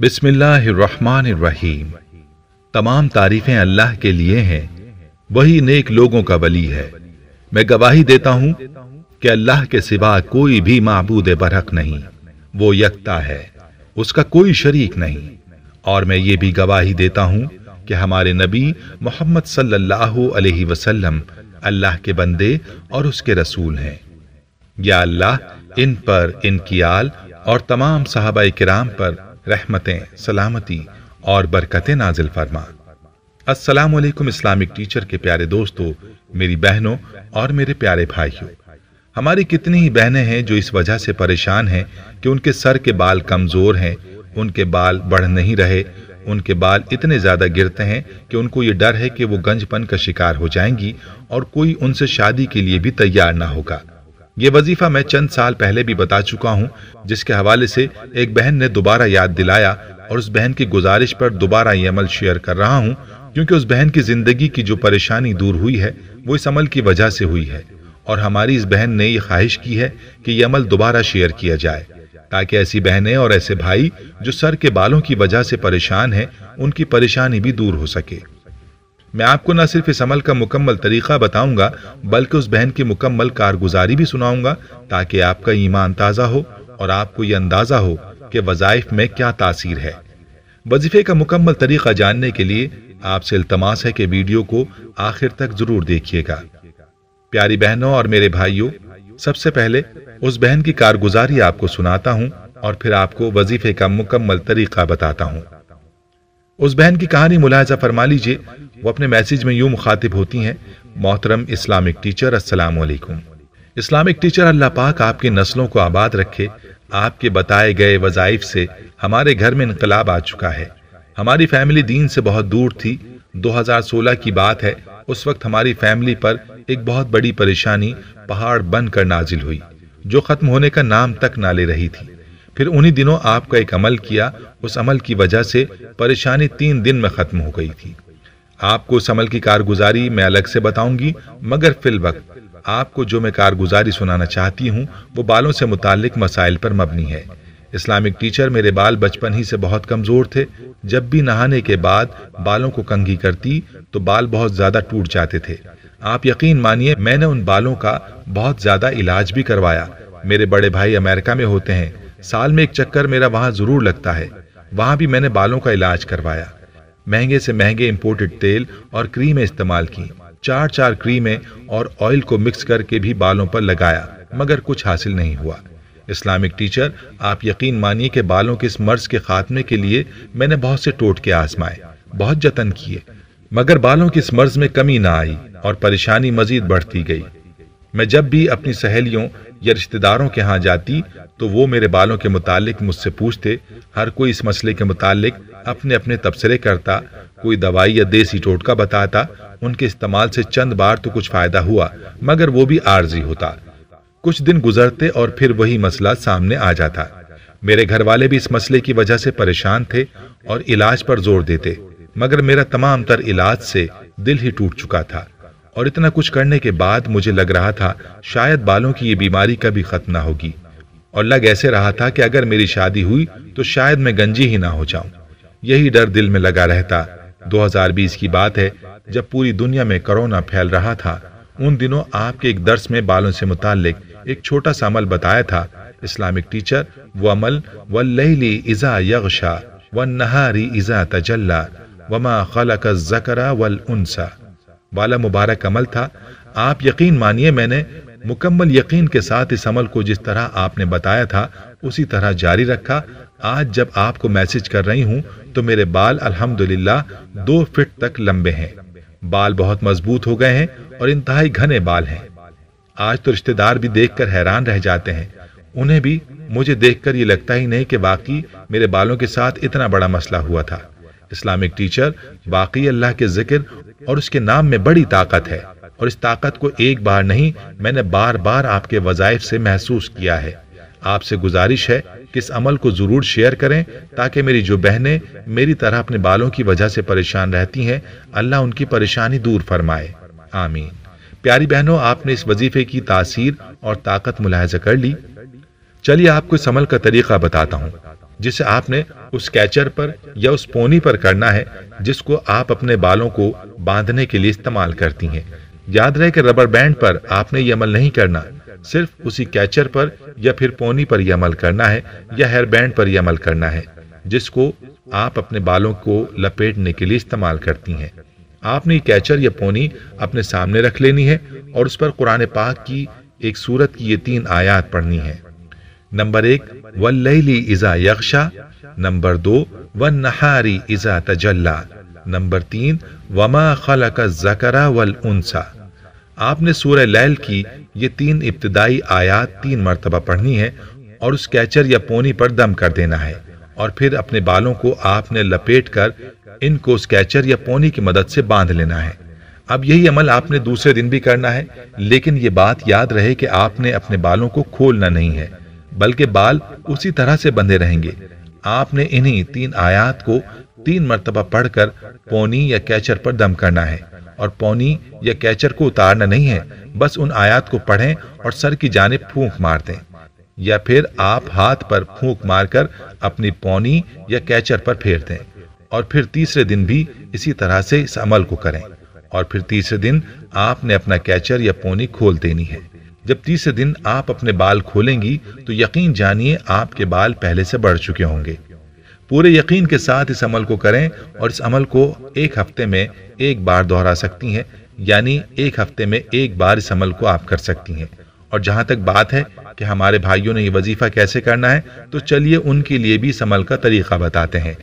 बिस्मिल्लाहिर्रहमानिर्रहीम। तमाम तारीफें अल्लाह के लिए हैं, वही नेक लोगों का वली है। मैं गवाही देता हूं कि अल्लाह के सिवा कोई भी माबूद बरहक नहीं, वो यकता है, उसका कोई शरीक नहीं। और मैं ये भी गवाही देता हूं कि हमारे नबी मोहम्मद सल्लल्लाहु अलैहि वसल्लम अल्लाह के बंदे और उसके रसूल हैं। या अल्लाह इन पर, इनकी आल और तमाम सहाबा किराम पर रहमतें, सलामती और बरकतें नाजिल फरमा। अस्सलामु अलैकुम इस्लामिक टीचर के प्यारे दोस्तों, मेरी बहनों और मेरे प्यारे भाइयों। हमारी कितनी ही बहनें हैं जो इस वजह से परेशान हैं कि उनके सर के बाल कमजोर हैं, उनके बाल बढ़ नहीं रहे, उनके बाल इतने ज्यादा गिरते हैं कि उनको ये डर है कि वो गंजपन का शिकार हो जाएंगी और कोई उनसे शादी के लिए भी तैयार ना होगा। ये वजीफा मैं चंद साल पहले भी बता चुका हूँ, जिसके हवाले से एक बहन ने दोबारा याद दिलाया और उस बहन की गुजारिश पर दोबारा ये अमल शेयर कर रहा हूँ, क्योंकि उस बहन की जिंदगी की जो परेशानी दूर हुई है वो इस अमल की वजह से हुई है। और हमारी इस बहन ने ये ख्वाहिश की है कि ये अमल दोबारा शेयर किया जाए, ताकि ऐसी बहनें और ऐसे भाई जो सर के बालों की वजह से परेशान हैं, उनकी परेशानी भी दूर हो सके। मैं आपको न सिर्फ इस अमल का मुकम्मल तरीका बताऊंगा, बल्कि उस बहन की मुकम्मल कारगुजारी भी सुनाऊंगा, ताकि आपका ईमान ताज़ा हो और आपको ये अंदाज़ा हो कि वज़ाइफ में क्या तासीर है। वजीफे का मुकम्मल तरीका जानने के लिए आपसे इल्तमास है कि वीडियो को आखिर तक जरूर देखिएगा। प्यारी बहनों और मेरे भाइयों, सबसे पहले उस बहन की कारगुजारी आपको सुनाता हूँ और फिर आपको वजीफे का मुकम्मल तरीका बताता हूँ। उस बहन की कहानी मुलाहिजा फरमा लीजिए। वो अपने मैसेज में यूं मुखातिब होती हैं, मोहतरम इस्लामिक टीचर, अस्सलामु अलैकुम। इस्लामिक टीचर, अल्लाह पाक आपकी नस्लों को आबाद रखे। आपके बताए गए वज़ाइफ से हमारे घर में इनकलाब आ चुका है। हमारी फैमिली दीन से बहुत दूर थी। 2016 की बात है। उस वक्त हमारी फैमिली पर एक बहुत बड़ी परेशानी पहाड़ बनकर नाजिल हुई, जो खत्म होने का नाम तक ना ले रही थी। फिर उन्हीं दिनों आपका एक अमल किया, उस अमल की वजह से परेशानी 3 दिन में खत्म हो गई थी। आपको उस अमल की कारगुजारी मैं अलग से बताऊंगी, मगर फिल वक्त आपको जो मैं कारगुजारी सुनाना चाहती हूँ वो बालों से मुताल्लिक मसाइल पर मबनी है। इस्लामिक टीचर, मेरे बाल बचपन ही से बहुत कमजोर थे। जब भी नहाने के बाद बालों को कंघी करती तो बाल बहुत ज्यादा टूट जाते थे। आप यकीन मानिए, मैंने उन बालों का बहुत ज्यादा इलाज भी करवाया। मेरे बड़े भाई अमेरिका में होते हैं, साल में एक चक्कर मेरा वहां जरूर लगता है। वहां भी मैंने बालों का इलाज करवाया। महंगे से महंगे इंपोर्टेड तेल और क्रीमें इस्तेमाल की, 4 क्रीमें और ऑयल को मिक्स करके भी बालों पर लगाया, मगर कुछ हासिल नहीं हुआ। इस्लामिक टीचर, आप यकीन मानिए कि बालों के इस मर्ज के खात्मे के लिए मैंने बहुत से टोटके आजमाए, बहुत जतन किए, मगर बालों की इस मर्ज में कमी ना आई और परेशानी मजीद बढ़ती गई। मैं जब भी अपनी सहेलियों या रिश्तेदारों के यहाँ जाती तो वो मेरे बालों के मुतालिक मुझसे पूछते। हर कोई इस मसले के मुतालिक अपने अपने तबसरे करता, कोई दवाई या देसी टोटका बताता। उनके इस्तेमाल से चंद बार तो कुछ फायदा हुआ, मगर वो भी आर्जी होता। कुछ दिन गुजरते और फिर वही मसला सामने आ जाता। मेरे घर वाले भी इस मसले की वजह से परेशान थे और इलाज पर जोर देते, मगर मेरा तमाम तर इलाज से दिल ही टूट चुका था। और इतना कुछ करने के बाद मुझे लग रहा था शायद बालों की ये बीमारी कभी खत्म ना होगी। और लग ऐसे रहा था कि अगर मेरी शादी हुई तो शायद मैं गंजी ही ना हो जाऊं। यही डर दिल में लगा रहता। 2020 की बात है, जब पूरी दुनिया में कोरोना फैल रहा था। उन दिनों आपके एक दर्स में बालों से मुताल्लिक एक छोटा सा अमल बताया था। इस्लामिक टीचर, वो अमल वल्लैली इज़ा यग़शा वन्नहारी इज़ा तजल्ला वमा खलक़ ज़करा वल उन्सा वाला मुबारक अमल था। आप यकीन मानिए, मैंने मुकम्मल यकीन के साथ इस अमल को जिस तरह आपने बताया था उसी तरह जारी रखा। आज जब आपको मैसेज कर रही हूँ तो मेरे बाल अल्हम्दुलिल्लाह 2 फीट तक लंबे हैं। बाल बहुत मजबूत हो गए हैं और इंतहाई घने बाल हैं। आज तो रिश्तेदार भी देखकर हैरान रह जाते हैं। उन्हें भी मुझे देखकर ये लगता ही नहीं कि वाकई मेरे बालों के साथ इतना बड़ा मसला हुआ था। इस्लामिक टीचर, वाकई अल्लाह के जिक्र और उसके नाम में बड़ी ताकत है, और इस ताकत को एक बार नहीं, मैंने बार बार आपके वज़ाइफ से महसूस किया है। आपसे गुजारिश है कि इस अमल को जरूर शेयर करें, ताकि मेरी जो बहनें मेरी तरह अपने बालों की वजह से परेशान रहती हैं, अल्लाह उनकी परेशानी दूर फरमाए। आमीन। प्यारी बहनों, आपने इस वजीफे की तासीर और ताकत मुलाहिजा कर ली। चलिए आपको इस अमल का तरीका बताता हूँ। جسے آپ نے اس کیچر پر یا اس پونی پر کرنا ہے جس کو آپ اپنے بالوں کو باندھنے کے لیے استعمال کرتی ہیں۔ یاد رہے کہ ربر بینڈ پر آپ نے یہ عمل نہیں کرنا، صرف اسی کیچر پر یا پھر پونی پر یہ عمل کرنا ہے یا ہیئر بینڈ پر یہ عمل کرنا ہے جس کو آپ اپنے بالوں کو لپیٹنے کے لیے استعمال کرتی ہیں۔ آپ نے یہ کیچر یا پونی اپنے سامنے رکھ لینی ہے اور اس پر قرآن پاک کی ایک سورت کی یہ 3 آیات پڑھنی ہے۔ نمبر 1 واللیل اذا یغشا، نمبر 2 والنہار اذا تجلی، نمبر 3 وما خلق الذکر والانثی۔ آپ نے سورہ لیل کی یہ 3 ابتدائی آیات 3 مرتبہ پڑھنی ہے اور اس کیچر یا پونی پر دم کر دینا ہے، اور پھر اپنے بالوں کو آپ نے لپیٹ کر ان کو اس کیچر یا پونی کی مدد سے باندھ لینا ہے۔ اب یہی عمل آپ نے دوسرے دن بھی کرنا ہے، لیکن یہ بات یاد رہے کہ آپ نے اپنے بالوں کو کھولنا نہیں ہے، بلکہ بال اسی طرح سے بندھے رہیں گے۔ آپ نے انہی 3 آیات کو 3 مرتبہ پڑھ کر پونی یا کیچر پر دم کرنا ہے، اور پونی یا کیچر کو اتارنا نہیں ہے، بس ان آیات کو پڑھیں اور سر کی جانب پھونک مار دیں، یا پھر آپ ہاتھ پر پھونک مار کر اپنی پونی یا کیچر پر پھیر دیں، اور پھر تیسرے دن بھی اسی طرح سے اس عمل کو کریں، اور پھر تیسرے دن آپ نے اپنا کیچر یا پونی کھول دینی ہے۔ جب تیسرے دن آپ اپنے بال کھولیں گی تو یقین جانیے آپ کے بال پہلے سے بڑھ چکے ہوں گے۔ پورے یقین کے ساتھ اس عمل کو کریں، اور اس عمل کو 1 ہفتے میں 1 بار دہرا سکتی ہیں، یعنی 1 ہفتے میں 1 بار اس عمل کو آپ کر سکتی ہیں۔ اور جہاں تک بات ہے کہ ہمارے بھائیوں نے یہ وظیفہ کیسے کرنا ہے، تو چلیے ان کے لیے بھی اس عمل کا طریقہ بتاتے ہیں۔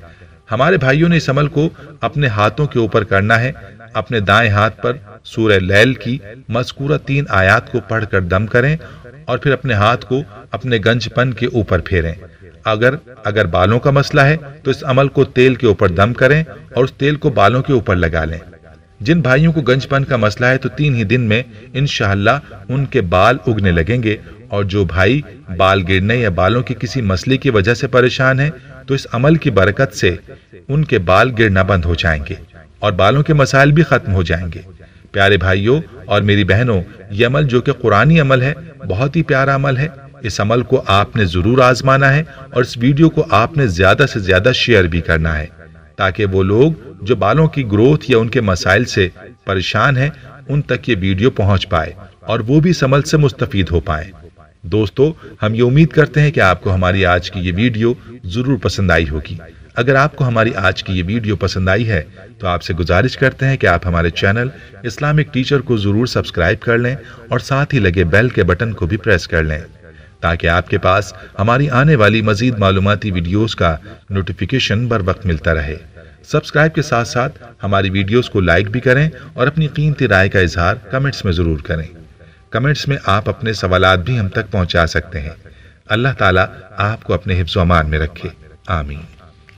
ہمارے بھائیوں نے اس عمل کو اپنے ہاتھوں کے اوپر کرنا ہے۔ اپنے دائیں ہاتھ پر سورہ لیل کی مذکورہ 3 آیات کو پڑھ کر دم کریں، اور پھر اپنے ہاتھ کو اپنے گنج پن کے اوپر پھیریں۔ اگر بالوں کا مسئلہ ہے تو اس عمل کو تیل کے اوپر دم کریں اور اس تیل کو بالوں کے اوپر لگا لیں۔ جن بھائیوں کو گنج پن کا مسئلہ ہے تو 3 ہی دن میں انشاءاللہ ان کے بال اگنے لگیں گے، اور جو بھائی بال گرنے یا بالوں کے کسی مسئلے کی وجہ سے پریشان ہیں تو اس عمل کی برکت سے ان کے بال گرنا بند ہو جائیں گے اور بالوں کے مسائل بھی ختم ہو جائیں گے۔ پیارے بھائیوں اور میری بہنوں، یہ عمل جو کہ قرآنی عمل ہے، بہت ہی پیارا عمل ہے۔ اس عمل کو آپ نے ضرور آزمانا ہے، اور اس ویڈیو کو آپ نے زیادہ سے زیادہ شیئر بھی کرنا ہے، تاکہ وہ لوگ جو بالوں کی گروتھ یا ان کے مسائل سے پریشان ہیں ان تک یہ ویڈیو پہنچ پائے اور وہ بھی اس عمل سے مستفید ہو پائیں۔ دوستو، ہم یہ امید کرتے ہیں کہ آپ کو ہماری آج کی یہ ویڈیو ضرور پسند آئی ہوگی۔ اگر آپ کو ہماری آج کی یہ ویڈیو پسند آئی ہے تو آپ سے گزارش کرتے ہیں کہ آپ ہمارے چینل اسلامک ٹیچر کو ضرور سبسکرائب کر لیں اور ساتھ ہی لگے بیل کے بٹن کو بھی پریس کر لیں، تاکہ آپ کے پاس ہماری آنے والی مزید معلوماتی ویڈیوز کا نوٹیفیکیشن بر وقت ملتا رہے۔ سبسکرائب کے ساتھ ساتھ ہماری ویڈیوز کو لائک بھی کریں اور اپنی قیمتی رائے کا اظہار کمنٹس میں ضرور کریں۔ کمنٹس میں آپ اپنے سوالات بھی ہم تک پہنچا سکتے ہیں۔ اللہ تعالیٰ آپ کو اپنے حفظ و امان میں رکھے، آمین۔